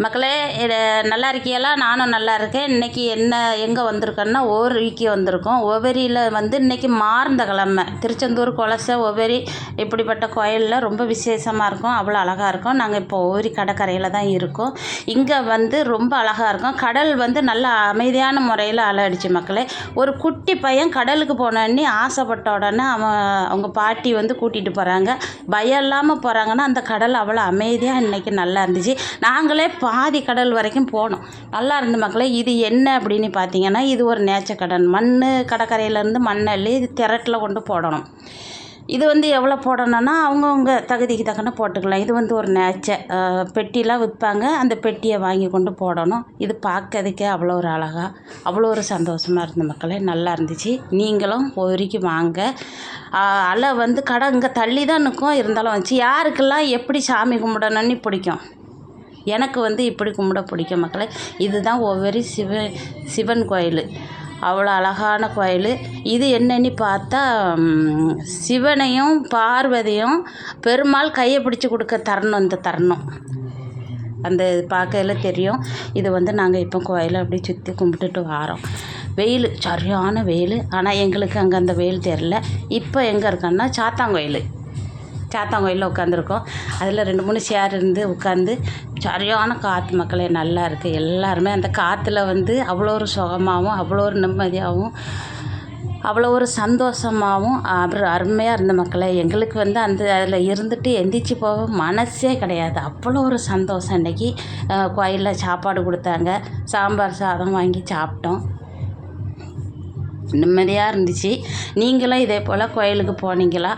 மக்களே, நல்லா இருக்கியலா? நானும் நல்லா இருக்கேன். இன்றைக்கி எங்கே வந்திருக்கோன்னா ஓவரிக்கு வந்திருக்கோம். ஓவரியில் இன்றைக்கி மார்ந்த கிழமை. திருச்செந்தூர், கொலசை, ஓவரி இப்படிப்பட்ட கோயிலில் ரொம்ப விசேஷமாக இருக்கும். அவ்வளோ அழகாக இருக்கும். நாங்கள் இப்போ ஓவரி கடற்கரையில் தான் இருக்கோம். இங்கே ரொம்ப அழகாக இருக்கும். கடல் நல்லா அமைதியான முறையில் அலை அடிச்சு மக்களே. ஒரு குட்டி பையன் கடலுக்கு போனோடனே ஆசைப்பட்ட உடனே அவங்க பாட்டி கூட்டிகிட்டு போகிறாங்க. பயம் இல்லாமல் போகிறாங்கன்னா அந்த கடல் அவ்வளோ அமைதியாக இன்றைக்கி நல்லா இருந்துச்சு. நாங்களே பாதி கடல் வரைக்கும் போனோம். நல்லா இருந்து மக்களே. இது என்ன அப்படின்னு பார்த்தீங்கன்னா, இது ஒரு நேச்சக்கடன். கடற்கரையிலேருந்து மண் அள்ளி திரட்டில் கொண்டு போடணும். இது எவ்வளோ போடணும்னா அவங்கவுங்க தகுதிக்கு தக்கன போட்டுக்கலாம். இது ஒரு பெட்டிலாம் விற்பாங்க. அந்த பெட்டியை வாங்கி கொண்டு போடணும். இது பார்க்கறதுக்கே அவ்வளோ ஒரு அழகாக, அவ்வளோ ஒரு சந்தோஷமாக இருந்த மக்களே. நல்லா இருந்துச்சு. நீங்களும் ஒருக்கி வாங்க. அலை கடை இங்கே தள்ளி தான் நிற்கும். இருந்தாலும் வந்துச்சு. யாருக்கெல்லாம் எப்படி சாமி கும்பிடணும்னு பிடிக்கும்? எனக்கு இப்படி கும்பிட பிடிக்கும் மக்களே. இதுதான் ஒவ்வொரு சிவன் கோயில். அவ்வளோ அழகான கோயில். இது என்னன்னு பார்த்தா, சிவனையும் பார்வதியும் பெருமாள் கையை பிடிச்சி கொடுக்க தருணம். இந்த தருணம் அந்த பார்க்கையில் தெரியும். இது நாங்கள் இப்போ கோயிலை அப்படி சுற்றி கும்பிட்டுட்டு வரோம். வெயில், சரியான வெயில். ஆனால் எங்களுக்கு அங்கே அந்த வெயில் தெரில. இப்போ எங்கே இருக்கோன்னா சாத்தாங்கோயிலில் உட்காந்துருக்கோம். அதில் 2-3 சேர் இருந்து உட்காந்து சரியான காற்று மக்களே. நல்லா இருக்குது. எல்லாருமே அந்த காற்றுல அவ்வளோ ஒரு சுகமாகவும், அவ்வளோ ஒரு நிம்மதியாகவும், அவ்வளோ ஒரு சந்தோஷமாகவும் அப்புறம் அருமையாக இருந்த மக்களே. எங்களுக்கு அதில் இருந்துட்டு எந்திரிச்சு போக மனசே கிடையாது. அவ்வளோ ஒரு சந்தோஷம். இன்றைக்கி கோயிலில் சாப்பாடு கொடுத்தாங்க. சாம்பார் சாதம் வாங்கி சாப்பிட்டோம். நிம்மதியாக இருந்துச்சு. நீங்களும் இதே போல் கோயிலுக்கு போனீங்களா?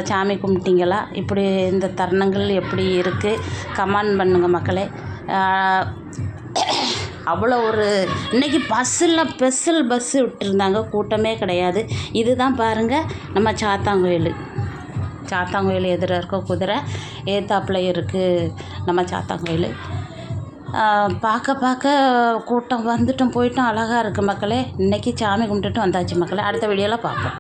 சாமி கும்பிட்டீங்களா? இப்படி இந்த தருணங்கள் எப்படி இருக்குது? கமெண்ட் பண்ணுங்கள் மக்களே. அவ்வளோ ஒரு இன்றைக்கி பஸ்ஸெல்லாம் ஸ்பெஷல் பஸ்ஸு விட்டுருந்தாங்க. கூட்டமே கிடையாது. இதுதான் பாருங்கள் நம்ம சாத்தாங்கோயில் எதிர இருக்க குதிரை ஏத்தாப்பில் இருக்குது நம்ம சாத்தாங்கோயில். பார்க்க கூட்டம் வந்துட்டும் போயிட்டும் அழகாக இருக்குது மக்களே. இன்றைக்கி சாமி கும்பிட்டுட்டு வந்தாச்சு மக்களே. அடுத்த வீடியோவில் பார்ப்போம்.